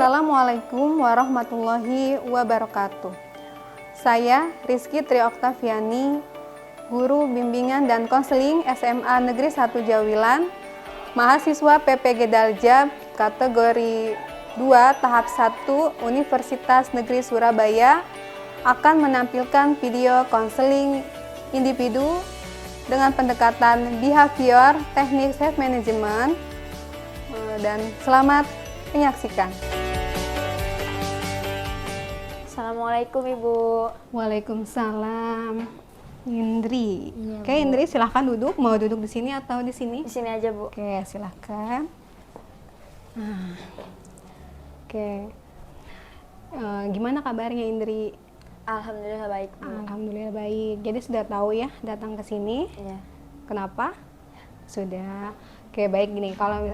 Assalamualaikum warahmatullahi wabarakatuh. Saya Rizky Tri Oktaviani, guru bimbingan dan konseling SMA Negeri 1 Jawilan, mahasiswa PPG Daljab kategori 2 tahap 1 Universitas Negeri Surabaya, akan menampilkan video konseling individu dengan pendekatan behavior teknik self management, dan selamat menyaksikan. Assalamualaikum Ibu. Waalaikumsalam. Indri. Iya, Oke, Indri silahkan duduk. Mau duduk di sini atau di sini? Di sini aja, Bu. Oke, silahkan. Nah. Oke. Gimana kabarnya Indri? Alhamdulillah baik, Bu. Alhamdulillah baik. Jadi sudah tahu ya datang ke sini. Iya. Kenapa? Sudah. Oke, baik gini. Kalau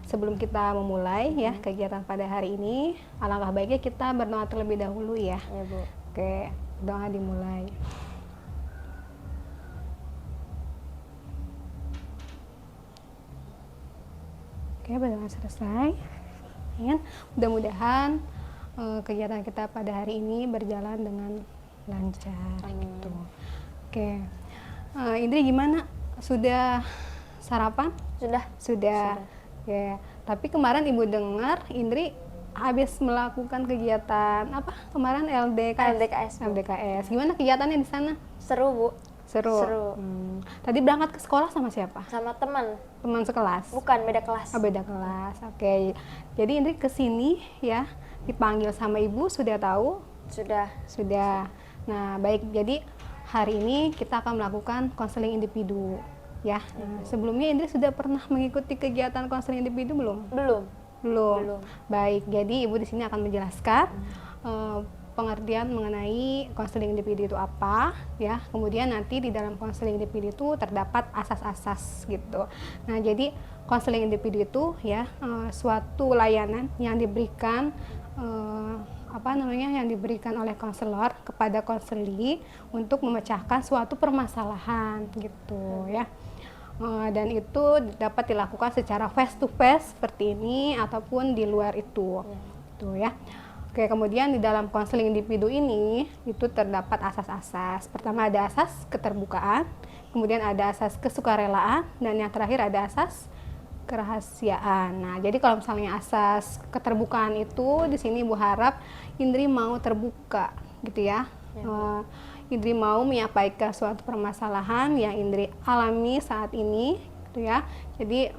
sebelum kita memulai ya kegiatan pada hari ini, alangkah baiknya kita berdoa terlebih dahulu ya. Iya, Bu. Oke, doa dimulai. Oke, berdoa selesai. Ya, mudah-mudahan kegiatan kita pada hari ini berjalan dengan lancar. Gitu. Oke, Indri gimana? Sudah sarapan? Sudah. Ya, tapi kemarin Ibu dengar Indri habis melakukan kegiatan apa kemarin LDKS. Gimana kegiatannya di sana? Seru, Bu. Seru. Tadi berangkat ke sekolah sama siapa? Sama teman. Teman sekelas? Bukan, beda kelas. Oh, beda kelas. Oke. Jadi Indri kesini ya dipanggil sama Ibu, sudah tahu? Sudah. Nah, baik. Jadi hari ini kita akan melakukan konseling individu. Ya, sebelumnya Indri sudah pernah mengikuti kegiatan konseling individu belum? Belum. Baik, jadi Ibu di sini akan menjelaskan pengertian mengenai konseling individu itu apa, ya. Kemudian nanti di dalam konseling individu itu terdapat asas-asas gitu. Nah, jadi konseling individu itu ya suatu layanan yang diberikan yang diberikan oleh konselor kepada konseli untuk memecahkan suatu permasalahan gitu ya. Dan itu dapat dilakukan secara face to face seperti ini ataupun di luar itu. Tuh ya. Oke, kemudian di dalam konseling individu ini itu terdapat asas-asas. Pertama ada asas keterbukaan, kemudian ada asas kesukarelaan, dan yang terakhir ada asas kerahasiaan. Nah, jadi kalau misalnya asas keterbukaan itu di sini Ibu harap Indri mau terbuka gitu ya. Indri mau menyampaikan suatu permasalahan yang Indri alami saat ini gitu ya. Jadi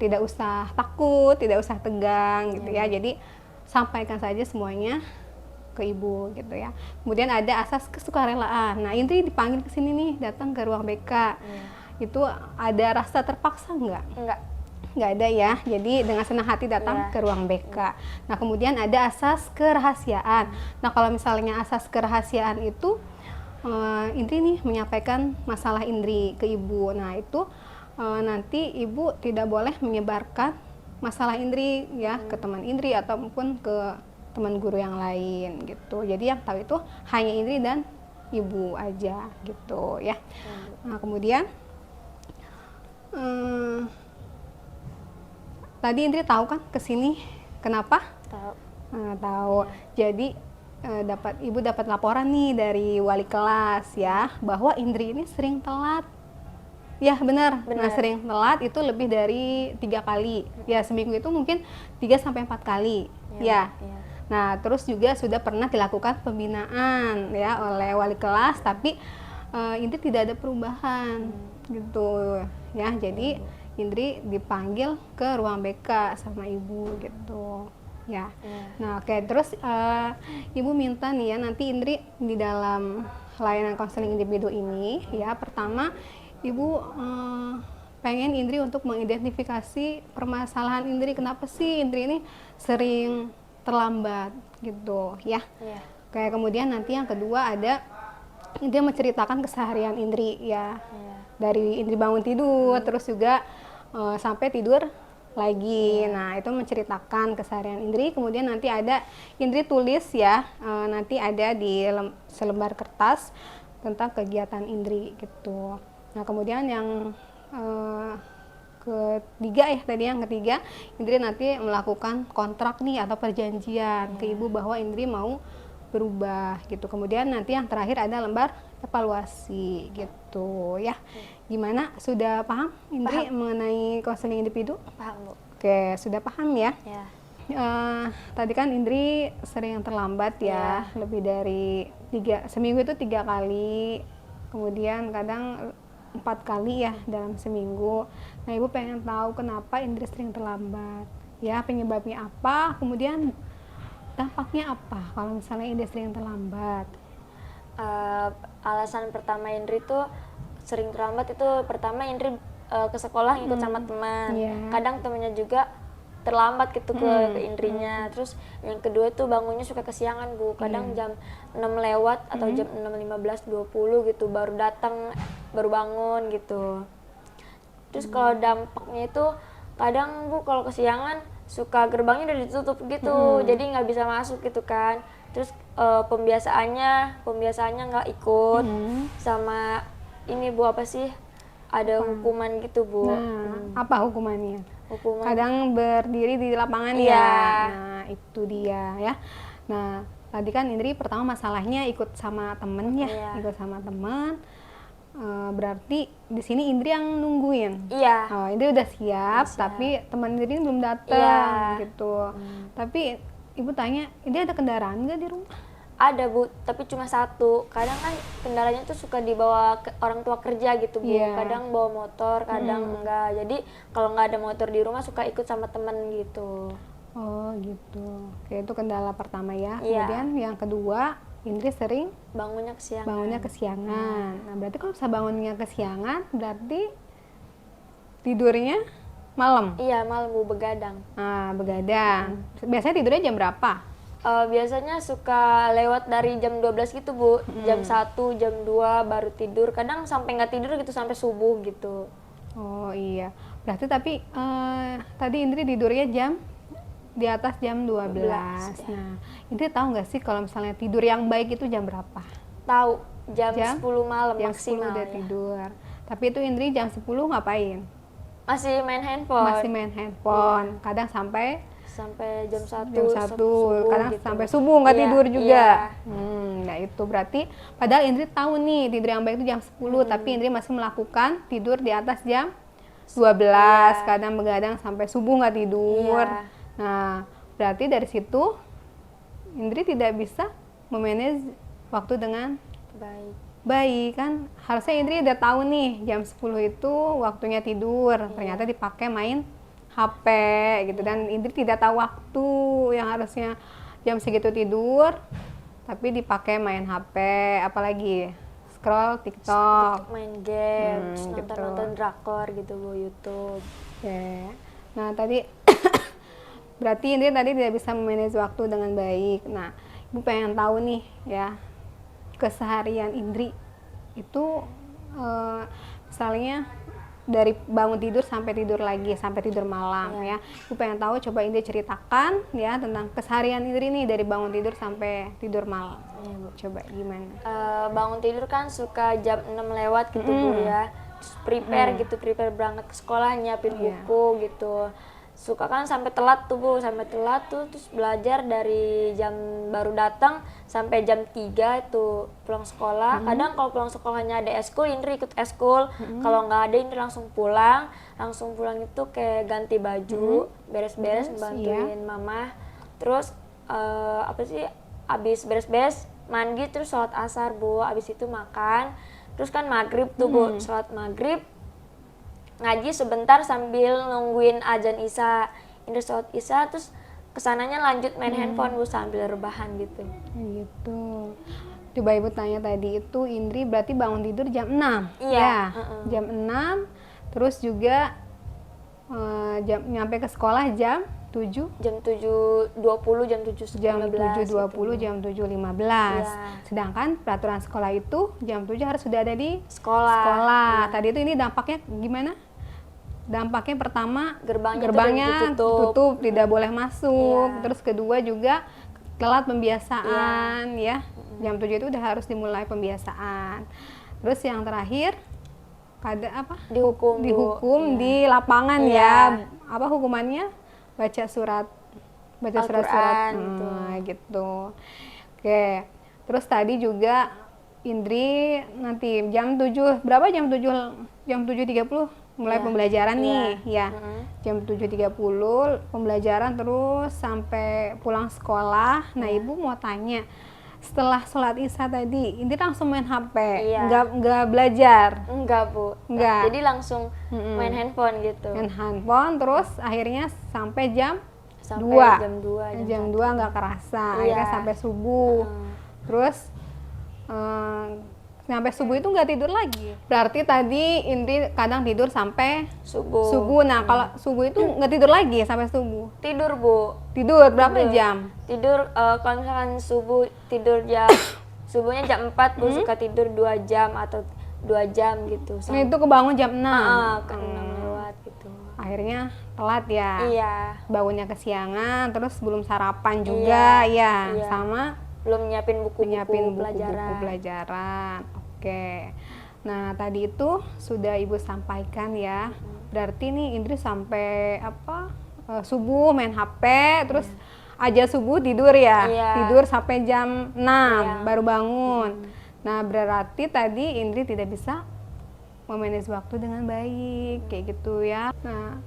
tidak usah takut, tidak usah tegang gitu ya. Jadi sampaikan saja semuanya ke Ibu gitu ya. Kemudian ada asas kesukarelaan. Nah, Indri dipanggil ke sini nih, datang ke ruang BK. Itu ada rasa terpaksa Nggak ada ya. Jadi dengan senang hati datang ke ruang BK. Nah, kemudian ada asas kerahasiaan. Nah, kalau misalnya asas kerahasiaan itu Indri nih menyampaikan masalah Indri ke Ibu. Nah, itu nanti Ibu tidak boleh menyebarkan masalah Indri ya ke teman Indri ataupun ke teman guru yang lain gitu. Jadi yang tahu itu hanya Indri dan Ibu aja gitu ya. Nah, kemudian tadi Indri tahu kan kesini kenapa? Tahu. Jadi Ibu dapat laporan nih dari wali kelas ya bahwa Indri ini sering telat. Ya benar. Nah, sering telat itu lebih dari 3 kali. Ya, seminggu itu mungkin 3-4 kali. Ya. Nah, terus juga sudah pernah dilakukan pembinaan ya oleh wali kelas, tapi Indri tidak ada perubahan gitu ya. Jadi Indri dipanggil ke ruang BK sama Ibu gitu. Ya. Nah, oke. Terus Ibu minta nih ya nanti Indri di dalam layanan konseling individu ini ya, pertama Ibu pengen Indri untuk mengidentifikasi permasalahan Indri. Kenapa sih Indri ini sering terlambat gitu ya. Kayak kemudian nanti yang kedua ada Indri menceritakan keseharian Indri ya. Dari Indri bangun tidur terus juga sampai tidur lagi. Nah, itu menceritakan keseharian Indri. Kemudian nanti ada Indri tulis ya, nanti ada di selembar kertas tentang kegiatan Indri gitu. Nah, kemudian yang ketiga ya tadi, yang ketiga Indri nanti melakukan kontrak nih atau perjanjian ke ibu bahwa Indri mau berubah gitu. Kemudian nanti yang terakhir ada lembar evaluasi gitu ya. Gimana, sudah paham Indri mengenai konseling individu? Paham, Bu. Oke, sudah paham ya. Ya. Tadi kan Indri sering terlambat ya, lebih dari seminggu itu 3 kali, kemudian kadang 4 kali ya dalam seminggu. Nah, ibu pengen tahu kenapa Indri sering terlambat ya, penyebabnya apa, kemudian dampaknya apa kalau misalnya Indri sering terlambat. Alasan pertama Indri tuh sering terlambat itu, pertama Indri ke sekolah ikut sama teman. Iya. Kadang temennya juga terlambat gitu ke Indrinya. Terus yang kedua tuh bangunnya suka kesiangan, Bu. Kadang jam 6 lewat atau jam 6.15, 20 gitu baru datang, baru bangun gitu. Terus kalau dampaknya itu kadang, Bu, kalau kesiangan suka gerbangnya udah ditutup gitu. Jadi nggak bisa masuk gitu kan. Terus pembiasaannya nggak ikut. Sama ini, Bu, apa sih? Ada hukuman gitu, Bu. Nah, apa hukumannya? Hukuman Kadang berdiri di lapangan Iya. ya. Nah, itu dia ya. Nah, tadi kan Indri pertama masalahnya ikut sama temen ya, Iya. ikut sama temen. Berarti di sini Indri yang nungguin. Iya. Oh, Indri udah siap, tapi teman Indri belum datang Iya. gitu. Tapi ibu tanya, Indri ada kendaraan nggak di rumah? Ada, Bu, tapi cuma satu. Kadang kan kendaraannya tuh suka dibawa ke orang tua kerja gitu, Bu. Iya. Kadang bawa motor, kadang enggak. Jadi kalau nggak ada motor di rumah suka ikut sama temen gitu. Oh gitu. Oke, itu kendala pertama ya. Iya. Kemudian yang kedua, Indri sering Bangunnya kesiangan. bangunnya kesiangan. Nah, berarti kalau bisa bangunnya kesiangan, berarti tidurnya malam. Iya, malam, Bu, begadang. Nah, begadang. Biasanya tidurnya jam berapa? Biasanya suka lewat dari jam 12 gitu, Bu. Jam 1, jam 2 baru tidur. Kadang sampai nggak tidur gitu, sampai subuh gitu. Oh iya. Berarti tapi tadi Indri tidurnya di atas jam 12. Nah, Indri tahu nggak sih kalau misalnya tidur yang baik itu jam berapa? Tahu, jam Jam? 10 malam Jam 10 maksimal udah ya. tidur. Tapi itu Indri jam 10 ngapain? Masih main handphone. Masih main handphone. Kadang sampai Sampai jam 1, jam 1, kadang gitu. sampai subuh nggak Iya, tidur juga. iya. Nah itu berarti padahal Indri tahu nih tidur yang baik itu jam 10, tapi Indri masih melakukan tidur di atas jam 12, kadang begadang sampai subuh nggak tidur. Iya. Nah berarti dari situ Indri tidak bisa memanage waktu dengan Baik. baik kan. Harusnya Indri udah tahu nih jam 10 itu waktunya tidur, ternyata dipakai main HP gitu, dan Indri tidak tahu waktu yang harusnya jam segitu tidur tapi dipakai main HP, apalagi scroll TikTok. Main game, terus gitu. nonton drakor gitu, Bu, YouTube. Oke. Nah tadi berarti Indri tadi tidak bisa memanage waktu dengan baik. Nah Ibu pengen tahu nih ya, keseharian Indri itu misalnya dari bangun tidur sampai tidur lagi, sampai tidur malam ya. Ibu pengen tahu, coba Indri ceritakan ya tentang keseharian Indri nih dari bangun tidur sampai tidur malam. Iya, Bu. Coba gimana? Bangun tidur kan suka jam 6 lewat gitu, Bu, ya. Terus prepare berangkat ke sekolah, nyiapin buku gitu. Suka kan sampai telat tuh, Bu, terus belajar dari jam baru datang sampai jam 3 itu pulang sekolah. Kadang kalau pulang sekolahnya ada eskul, Indri ikut eskul. Kalau nggak ada, Indri langsung pulang itu kayak ganti baju, beres-beres, bantuin mama. Terus abis beres-beres mandi, terus sholat asar, Bu. Abis itu makan, terus kan maghrib tuh, Bu, sholat maghrib, ngaji sebentar sambil nungguin azan isya. Indri sholat isya, terus kesananya lanjut main handphone, Bu, sambil rebahan gitu. Gitu. Coba Ibu tanya tadi itu Indri berarti bangun tidur jam 6. Iya, Ya, jam 6. Terus juga nyampe ke sekolah jam 7. Jam 7.20, jam 7.15. Jam 7.20, gitu. jam 7.15. Iya. Sedangkan peraturan sekolah itu jam 7 harus sudah ada di Sekolah. sekolah. Tadi itu ini dampaknya gimana? Dampaknya pertama gerbangnya tutup, tidak boleh masuk. Iya. Terus kedua juga telat pembiasaan ya. Jam 7 itu udah harus dimulai pembiasaan. Terus yang terakhir Dihukum, Bu. dihukum di lapangan Iya. ya. Apa hukumannya? Baca surat-surat Al-Quran, gitu. gitu. Oke. Terus tadi juga Indri nanti jam 7, berapa jam 7.30 mulai Iya. pembelajaran nih ya. Mm-mm. Jam 7.30 pembelajaran terus sampai pulang sekolah. Nah, Iya. Ibu mau tanya, setelah sholat isya tadi, Indri langsung main HP, Iya. nggak belajar, Enggak, Bu. Enggak. Jadi langsung main handphone gitu. main handphone, terus akhirnya sampai jam Sampai 2. jam 2, Jam 2 nggak kerasa, Iya. akhirnya sampai subuh. Heeh. Terus sampai subuh itu nggak tidur lagi. Berarti tadi Indri kadang tidur sampai Subuh. subuh. Nah, kalau subuh itu nggak tidur lagi sampai subuh. Tidur, Bu. Tidur berapa Tidur. jam? Tidur kalau misalkan subuh tidur jam subuhnya jam 4, Bu suka tidur 2 jam atau 2 jam gitu. Nah, itu kebangun jam 6. Ke 6 lewat gitu. Akhirnya telat ya. Iya. Bangunnya kesiangan, terus belum sarapan juga ya. Iya. Sama Belum nyiapin buku-buku menyiapin pelajaran. buku-buku pelajaran. Oke. Nah, tadi itu sudah Ibu sampaikan ya. Berarti nih Indri sampai subuh main HP, terus aja subuh tidur ya. Iya. Tidur sampai jam 6 Iya. baru bangun. Nah, berarti tadi Indri tidak bisa memanage waktu dengan baik kayak gitu ya. Nah,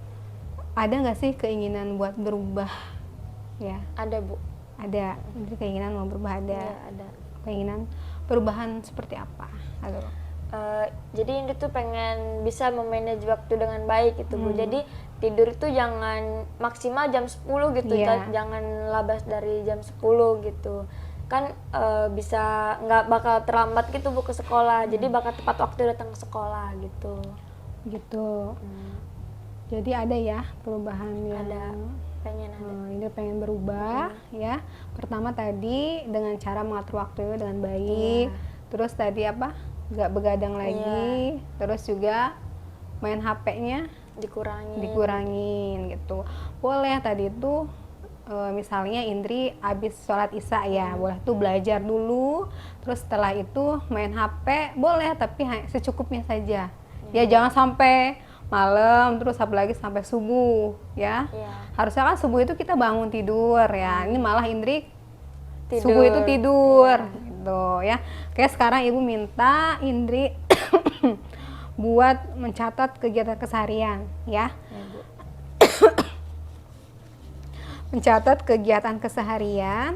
ada nggak sih keinginan buat berubah ya? Ada, Bu. Ada. Indri keinginan mau berubah, ada. Iya, ada. Keinginan perubahan seperti apa? Aduh. Jadi Indi tuh pengen bisa memanage waktu dengan baik gitu, Bu. Jadi tidur itu jangan maksimal jam 10 gitu, Iya. jangan labas dari jam 10 gitu. Kan bisa nggak bakal terlambat gitu, Bu, ke sekolah. Jadi bakal tepat waktu datang ke sekolah gitu. Gitu. Jadi ada ya perubahan yang Ada, pengen ada. Ini pengen berubah ya. Pertama tadi dengan cara mengatur waktu dengan baik. Terus tadi nggak begadang lagi. Terus juga main HP-nya dikurangin gitu. Boleh tadi itu misalnya Indri habis sholat isya ya, boleh tuh belajar dulu. Terus setelah itu main HP boleh, tapi secukupnya saja. Ya jangan sampai malam, terus apalagi sampai subuh ya. Iya. Harusnya kan subuh itu kita bangun tidur ya. Ini malah Indri Tidur. subuh itu tidur gitu ya. Oke, sekarang Ibu minta Indri buat mencatat kegiatan keseharian ya. Ya, Bu. Mencatat kegiatan keseharian.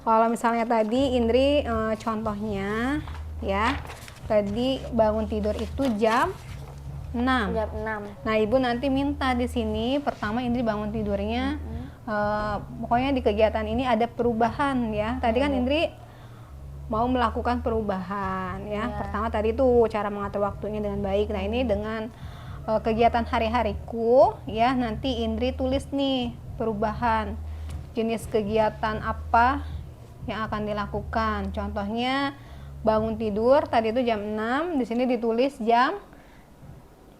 Kalau misalnya tadi Indri contohnya ya, tadi bangun tidur itu jam 6. Jam 6. Nah, Ibu nanti minta di sini pertama Indri bangun tidurnya pokoknya di kegiatan ini ada perubahan ya. Tadi kan Indri mau melakukan perubahan ya. Pertama tadi tuh cara mengatur waktunya dengan baik. Nah, ini dengan kegiatan hari-hariku ya, nanti Indri tulis nih perubahan jenis kegiatan apa yang akan dilakukan. Contohnya bangun tidur tadi itu jam 6, di sini ditulis jam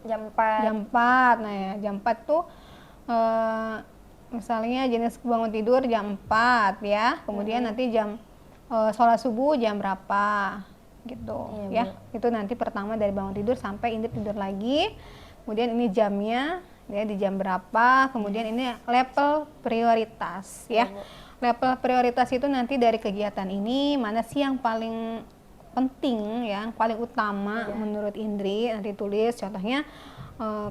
4. Jam 4. Nah, ya, jam 4 tuh misalnya jenis bangun tidur jam 4 ya. Kemudian nanti jam sholat subuh jam berapa gitu ya. Itu nanti pertama dari bangun tidur sampai Indri tidur lagi. Kemudian ini jamnya ya, di jam berapa. Kemudian ini level prioritas ya. Level prioritas itu nanti dari kegiatan ini mana sih yang paling penting ya, yang paling utama menurut Indri. Nanti tulis contohnya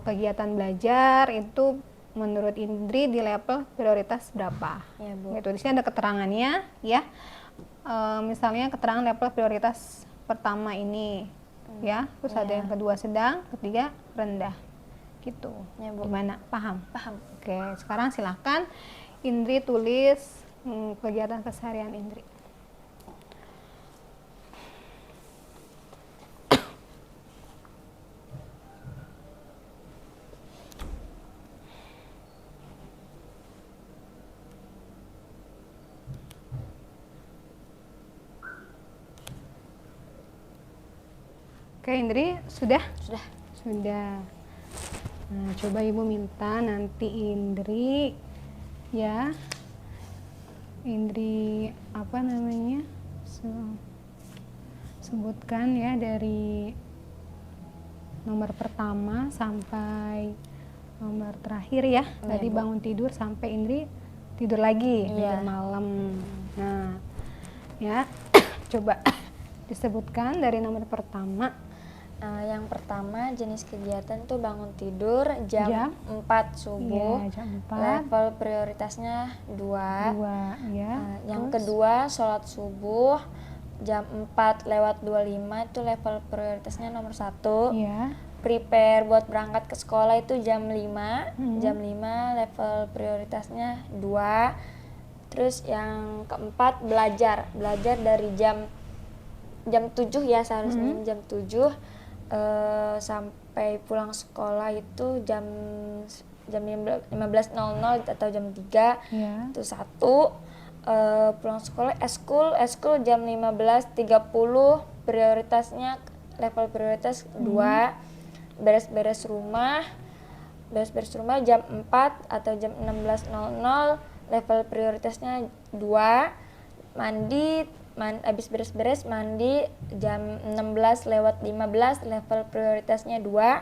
kegiatan belajar itu menurut Indri di level prioritas berapa. Ya, Bu. Gitu. Di sini ada keterangannya ya. Misalnya keterangan level prioritas pertama ini ya, terus ada yang kedua sedang, ketiga rendah. Gitu. Ya, Bu. Gimana? Paham? Paham. Oke, sekarang silahkan Indri tulis kegiatan keseharian Indri. Oke, Indri, sudah? Sudah. Sudah. Nah, coba Ibu minta nanti Indri ya. Indri apa namanya? Sebutkan ya dari nomor pertama sampai nomor terakhir ya. Tadi Bu. bangun tidur sampai Indri tidur lagi, Iya. tidur malam. Nah, ya coba disebutkan dari nomor pertama. Yang pertama jenis kegiatan tuh bangun tidur jam Jam? 4 subuh. Iya, jam 4. Level prioritasnya 2. 2 ya. Yang Terus? kedua sholat subuh jam 4:25 itu level prioritasnya nomor 1. Iya. Prepare buat berangkat ke sekolah itu jam 5. Hmm. Jam 5 level prioritasnya 2. Terus yang keempat belajar dari jam 7 ya seharusnya jam 7 sampai pulang sekolah itu jam 15.00 atau jam 3. Iya. Itu 1. Pulang sekolah eskul jam 15.30 prioritasnya level prioritas 2. Beres-beres rumah jam 4 atau jam 16.00 level prioritasnya 2. Habis beres-beres mandi jam 16:15 level prioritasnya 2.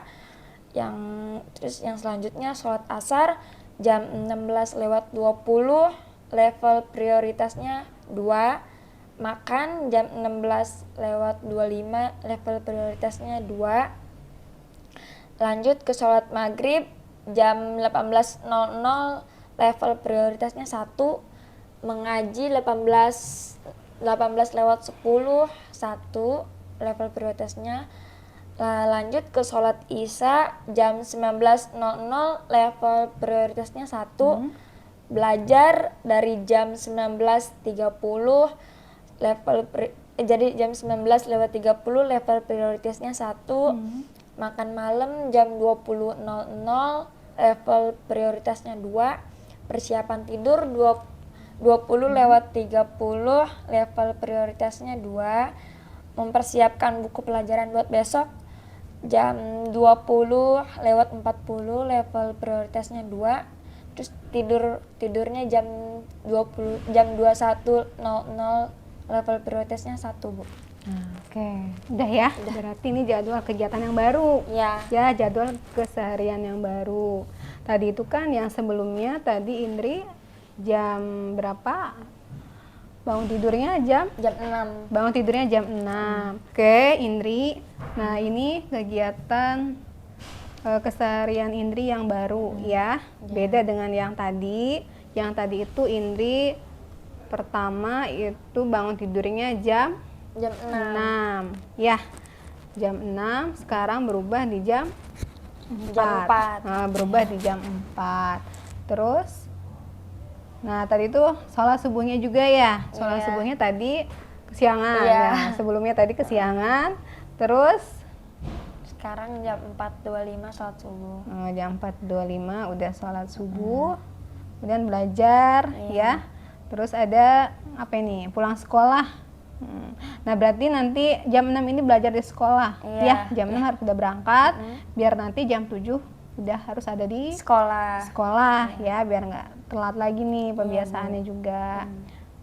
Terus yang selanjutnya sholat asar jam 16:20 level prioritasnya 2. Makan jam 16:25 level prioritasnya 2. Lanjut ke sholat maghrib jam 18.00 level prioritasnya 1. Mengaji 18:10 1 level prioritasnya. Lanjut ke sholat isya jam 19.00 level prioritasnya 1. Belajar dari jam 19.30 jadi jam 19:30 level prioritasnya 1. Makan malam jam 20.00 level prioritasnya 2. Persiapan tidur 20:30 level prioritasnya 2. Mempersiapkan buku pelajaran buat besok jam 20:40 level prioritasnya 2. Terus tidurnya jam 21.00 level prioritasnya 1, Bu. Oke, udah ya. Berarti ini jadwal kegiatan yang baru. Ya. Ya, jadwal keseharian yang baru. Tadi itu kan yang sebelumnya tadi Indri jam berapa? Bangun tidurnya jam 6. Bangun tidurnya jam 6. Oke, Indri. Nah, ini kegiatan keseharian Indri yang baru ya. Beda dengan yang tadi. Yang tadi itu Indri pertama itu bangun tidurnya jam 6. Ya. Jam 6, sekarang berubah di jam 4. Nah, berubah di jam 4. Terus tadi itu sholat subuhnya juga ya. Sholat subuhnya tadi kesiangan ya. Sebelumnya tadi kesiangan. Terus Sekarang jam 4.25 sholat subuh. Jam 4.25 udah sholat subuh. Kemudian belajar ya. Terus ada apa ini? Pulang sekolah. Nah, berarti nanti jam 6 ini belajar di sekolah ya. Jam 6 harus udah berangkat biar nanti jam 7 udah harus ada di sekolah ya, biar nggak telat lagi nih pembiasaannya juga.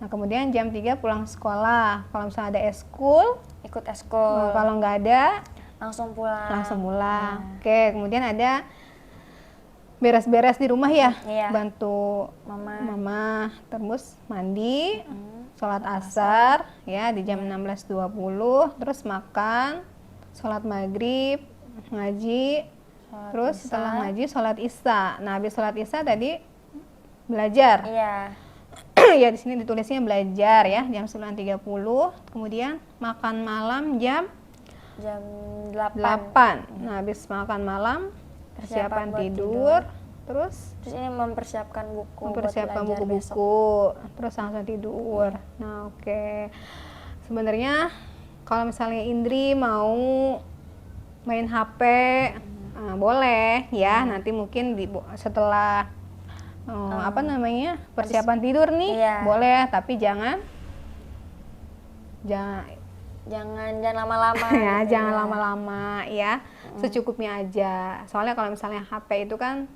Nah, kemudian jam 3 pulang sekolah. Kalau misalnya ada eskul, ikut eskul. Kalau nggak ada langsung pulang. Oke, kemudian ada beres-beres di rumah ya. Bantu mama, terus mandi, sholat asar ya di jam 16.20, terus makan, sholat maghrib, ngaji, terus setelah ngaji sholat isya. Nah, habis sholat isya tadi belajar. Ya, di sini ditulisnya belajar ya jam 9.30. Kemudian makan malam jam 8. Nah, habis makan malam persiapan tidur. Terus ini mempersiapkan buku-buku, terus langsung tidur. Nah, oke. Sebenarnya kalau misalnya Indri mau main HP, boleh ya. Nanti mungkin setelah persiapan tidur nih, boleh. Tapi jangan lama-lama. Ya, jangan lama-lama ya. Secukupnya aja. Soalnya kalau misalnya HP itu kan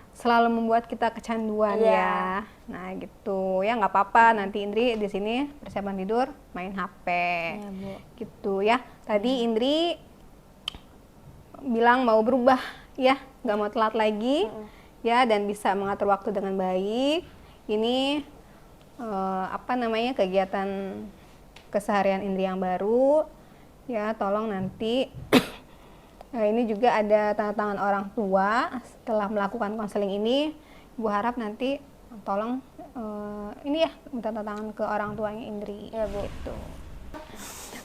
selalu membuat kita kecanduan ya. Nah, gitu ya, nggak apa-apa. Nanti Indri di sini persiapan tidur main HP. Bu. Gitu ya. Tadi Indri bilang mau berubah ya, nggak mau telat lagi ya, dan bisa mengatur waktu dengan baik. Ini kegiatan keseharian Indri yang baru ya, tolong nanti nah, ini juga ada tanda tangan orang tua. Setelah melakukan konseling ini, Ibu harap nanti tolong ini ya, minta tanda tangan ke orang tuanya Indri Ya, Bu. gitu.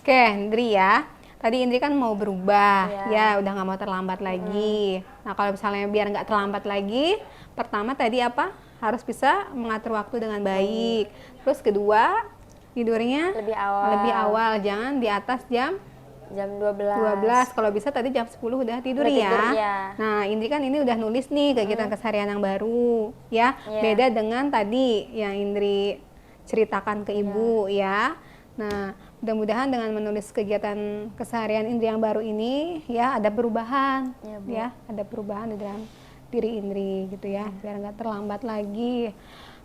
Oke, Indri ya. Tadi Indri kan mau berubah, ya udah nggak mau terlambat lagi. Nah, kalau misalnya biar nggak terlambat lagi, pertama tadi apa? Harus bisa mengatur waktu dengan baik. Terus kedua, tidurnya lebih awal, jangan di atas jam 12. Kalau bisa tadi jam 10 udah tidur ya. Nah, Indri kan ini udah nulis nih kegiatan keseharian yang baru ya. Beda dengan tadi yang Indri ceritakan ke Ibu ya. Nah, mudah-mudahan dengan menulis kegiatan keseharian Indri yang baru ini ya ada perubahan ya, ada perubahan di dalam diri Indri gitu ya, biar nggak terlambat lagi.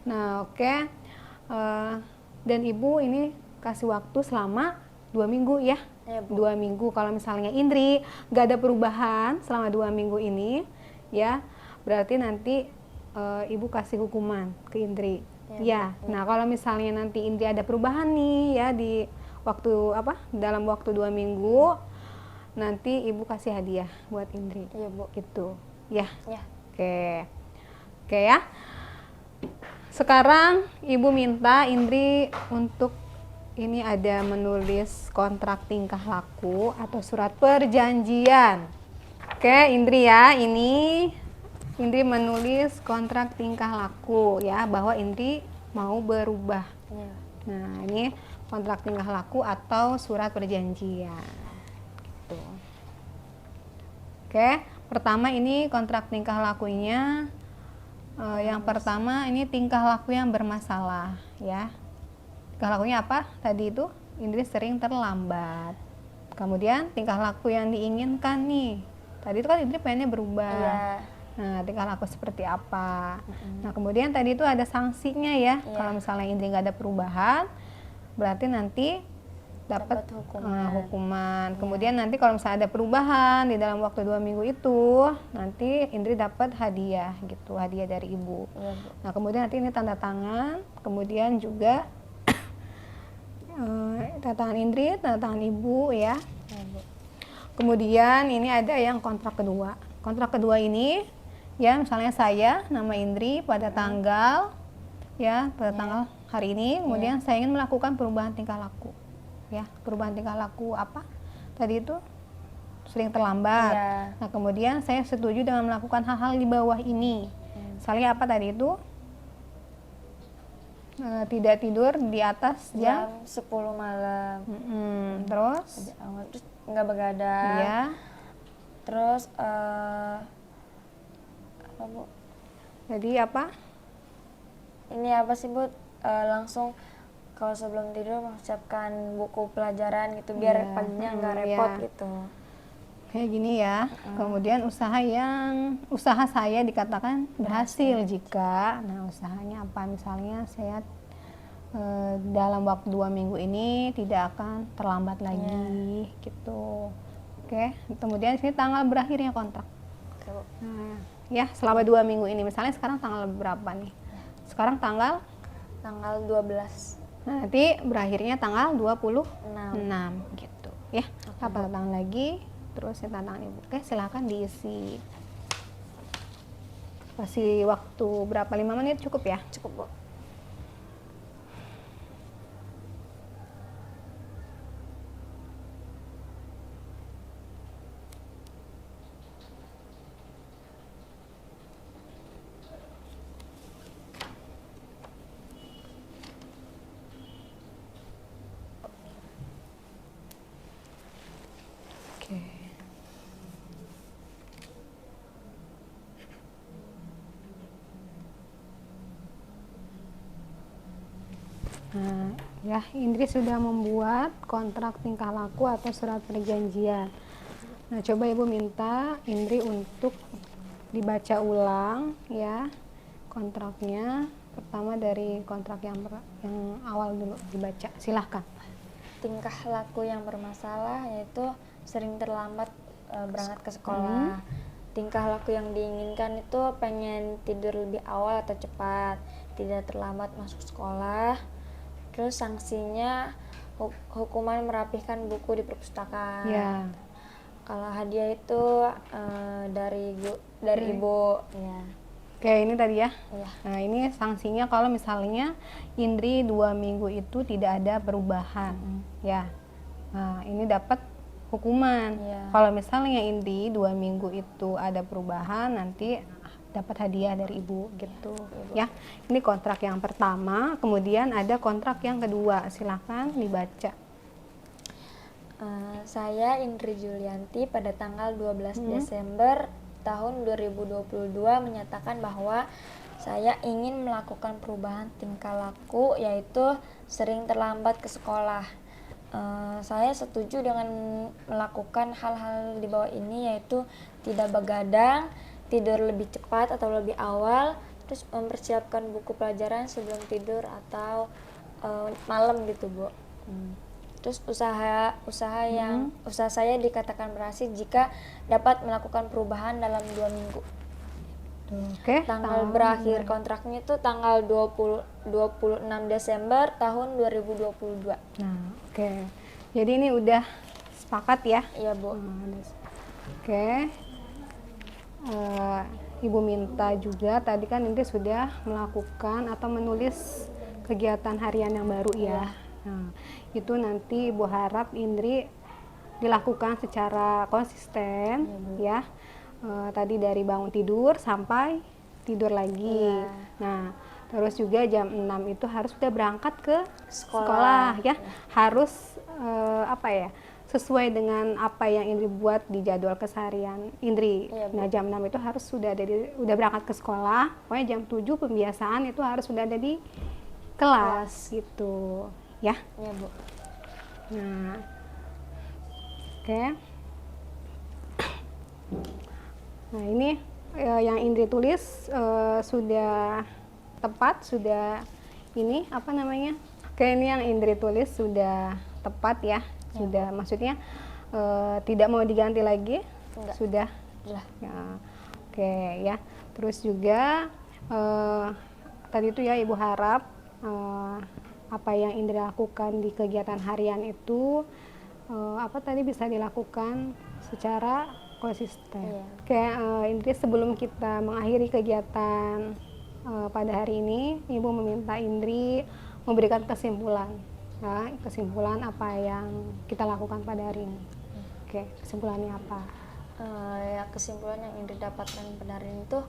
Nah, oke. Dan Ibu ini kasih waktu selama 2 minggu ya. 2 minggu. Kalau misalnya Indri nggak ada perubahan selama 2 minggu ini ya, berarti nanti Ibu kasih hukuman ke Indri. Nah kalau misalnya nanti Indri ada perubahan nih ya di waktu dalam waktu 2 minggu, nanti Ibu kasih hadiah buat Indri. Iya, Bu. Gitu ya. Oke ya. Sekarang Ibu minta Indri untuk ini ada menulis kontrak tingkah laku atau surat perjanjian. Oke, Indri ya, ini Indri menulis kontrak tingkah laku ya, bahwa Indri mau berubah. Nah, ini kontrak tingkah laku atau surat perjanjian. Gitu. Oke, pertama ini kontrak tingkah lakunya. Yang pertama ini tingkah laku yang bermasalah ya. Tingkah lakunya apa? Tadi itu Indri sering terlambat. Kemudian tingkah laku yang diinginkan nih. Tadi itu kan Indri pengennya berubah. Nah, tingkah laku seperti apa? Nah, kemudian tadi itu ada sanksinya ya. Kalau misalnya Indri nggak ada perubahan, berarti nanti dapat hukuman. Kemudian nanti kalau misalnya ada perubahan di dalam waktu 2 minggu itu, nanti Indri dapat hadiah gitu, hadiah dari Ibu. Nah, kemudian nanti ini tanda tangan, kemudian juga tanda tangan Indri, tanda tangan Ibu ya. Kemudian ini ada yang kontrak kedua. Kontrak kedua ini ya, misalnya saya nama Indri pada tanggal ya, pada tanggal hari ini, kemudian saya ingin melakukan perubahan tingkah laku. Ya, perubahan tingkah laku apa? Tadi itu sering terlambat. Nah, kemudian saya setuju dengan melakukan hal-hal di bawah ini. Misalnya apa tadi itu? Tidak tidur di atas jam 10 malam. Terus nggak begadang. Iya. Terus apa, Bu? Jadi apa? Ini apa sih, Bu? Langsung kalau sebelum tidur menyiapkan buku pelajaran gitu, biar paginya nggak repot gitu. Kayak gini ya. Kemudian usaha saya dikatakan berhasil jika, nah usahanya apa? Misalnya saya dalam waktu 2 minggu ini tidak akan terlambat lagi gitu. Oke. Kemudian sini tanggal berakhirnya kontrak. Nah, ya selama 2 minggu ini. Misalnya sekarang tanggal berapa nih? Sekarang tanggal 12. Nah, nanti berakhirnya tanggal 26 gitu ya. Apa tangan lagi? Terus ya tantangan Ibu. Oke, silahkan diisi. Kasih waktu berapa? 5 menit cukup ya? Cukup, Bu. Nah, ya Indri sudah membuat kontrak tingkah laku atau surat perjanjian. Nah, coba Ibu minta Indri untuk dibaca ulang ya kontraknya. Pertama dari kontrak yang awal dulu dibaca. Silahkan. Tingkah laku yang bermasalah yaitu sering terlambat berangkat ke sekolah. Tingkah laku yang diinginkan itu pengen tidur lebih awal atau cepat, tidak terlambat masuk sekolah. Terus sanksinya hukuman merapihkan buku di perpustakaan. Ya. Kalau hadiah itu dari ibu, ya. Oke, ini tadi ya. Iya. Nah, ini sanksinya kalau misalnya Indri 2 minggu itu tidak ada perubahan, ya. Nah, ini dapat hukuman. Iya. Kalau misalnya Indri 2 minggu itu ada perubahan, nanti dapat hadiah dari ibu gitu, ya. Ini kontrak yang pertama, kemudian ada kontrak yang kedua. Silakan dibaca. Saya Indri Julianti pada tanggal 12 Desember tahun 2022 menyatakan bahwa saya ingin melakukan perubahan tingkah laku, yaitu sering terlambat ke sekolah. Saya setuju dengan melakukan hal-hal di bawah ini, yaitu tidak begadang, tidur lebih cepat atau lebih awal, terus mempersiapkan buku pelajaran sebelum tidur atau malam gitu, Bu. Terus usaha saya dikatakan berhasil jika dapat melakukan perubahan dalam 2 minggu. Oke. Tanggal berakhir kontraknya itu tanggal 26 Desember tahun 2022. Nah, oke. Jadi ini udah sepakat ya? Iya, Bu. Oke. Ibu minta juga tadi kan Indri sudah melakukan atau menulis kegiatan harian yang baru ya. Nah, itu nanti Ibu harap Indri dilakukan secara konsisten ya. Tadi dari bangun tidur sampai tidur lagi. Nah, terus juga jam 6 itu harus sudah berangkat ke sekolah ya. Harus sesuai dengan apa yang Indri buat di jadwal keseharian Indri. Nah, jam 6 itu harus sudah udah berangkat ke sekolah. Pokoknya jam 7 pembiasaan itu harus sudah ada di kelas gitu. Ya. Iya, Bu. Nah. Oke. Nah, ini yang Indri tulis sudah tepat, sudah ini apa namanya? Oke, ini yang Indri tulis sudah tepat ya. Sudah maksudnya tidak mau diganti lagi? Enggak. Sudah. Sudah. Ya. Oke, ya. Terus juga tadi itu ya Ibu harap apa yang Indri lakukan di kegiatan harian itu tadi bisa dilakukan secara konsisten. Oke, Indri sebelum kita mengakhiri kegiatan pada hari ini, Ibu meminta Indri memberikan kesimpulan, ya, kesimpulan apa yang kita lakukan pada hari ini. Oke, kesimpulannya apa? Kesimpulan yang Indri dapatkan pada hari ini tuh,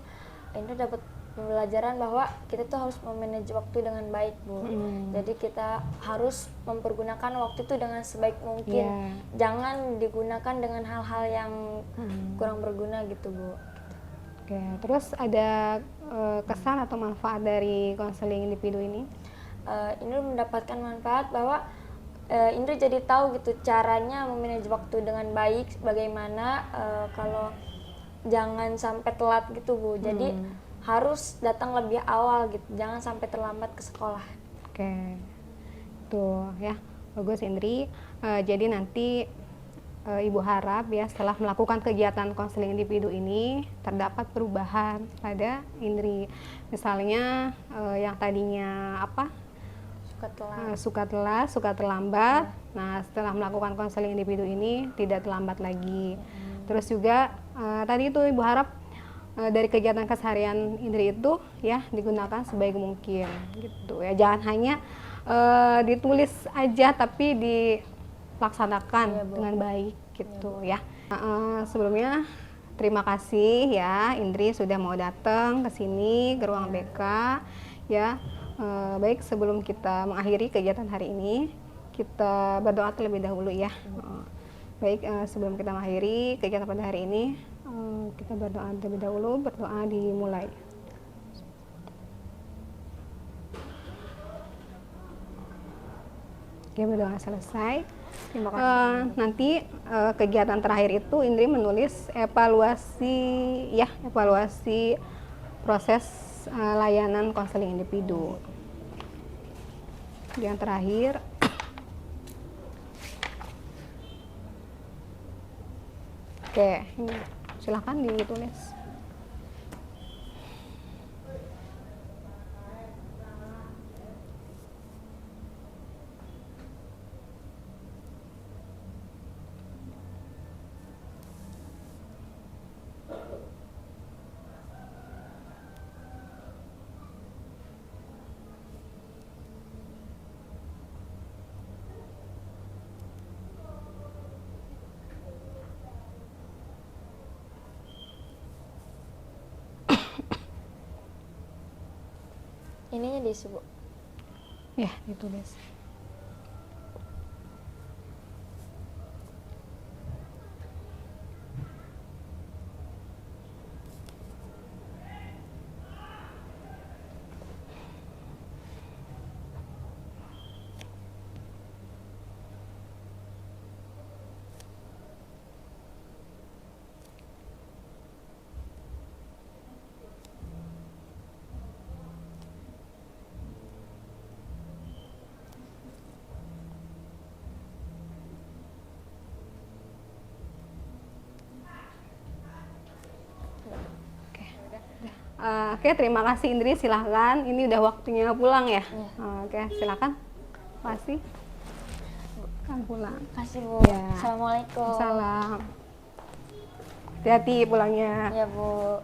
Indri dapat pembelajaran bahwa kita tuh harus memanage waktu dengan baik, Bu. Jadi kita harus mempergunakan waktu itu dengan sebaik mungkin. Jangan digunakan dengan hal-hal yang kurang berguna gitu, Bu. Oke, terus ada kesan atau manfaat dari konseling individu ini? Indri mendapatkan manfaat bahwa Indri jadi tahu gitu caranya memanage waktu dengan baik, bagaimana kalau jangan sampai telat gitu, Bu. Jadi harus datang lebih awal gitu, jangan sampai terlambat ke sekolah. Oke, tuh ya, bagus Indri. Jadi nanti Ibu harap ya setelah melakukan kegiatan konseling individu ini terdapat perubahan pada Indri. Misalnya yang tadinya suka telat, suka terlambat. Nah, setelah melakukan konseling individu ini tidak terlambat lagi. Terus juga tadi itu Ibu harap dari kegiatan keseharian Indri itu ya digunakan sebaik mungkin gitu ya. Jangan hanya ditulis aja tapi dilaksanakan dengan baik gitu ya. Sebelumnya terima kasih ya Indri sudah mau datang ke sini ke ruang BK ya. Baik, sebelum kita mengakhiri kegiatan hari ini kita berdoa terlebih dahulu ya. Baik, sebelum kita mengakhiri kegiatan pada hari ini kita berdoa terlebih dahulu. Berdoa dimulai. Oke, berdoa selesai. Terima kasih. Nanti kegiatan terakhir itu Indri menulis evaluasi proses layanan konseling individu. Yang terakhir oke, Oke, ini silakan ditulis. Ininya diisi, Bu. Ya, ditulis. Oke, terima kasih Indri, silahkan. Ini udah waktunya pulang ya? Oke, silahkan. Makasih. Kan pulang. Kasih, Bu. Ya. Assalamualaikum. Salam. Hati-hati pulangnya. Ya, Bu.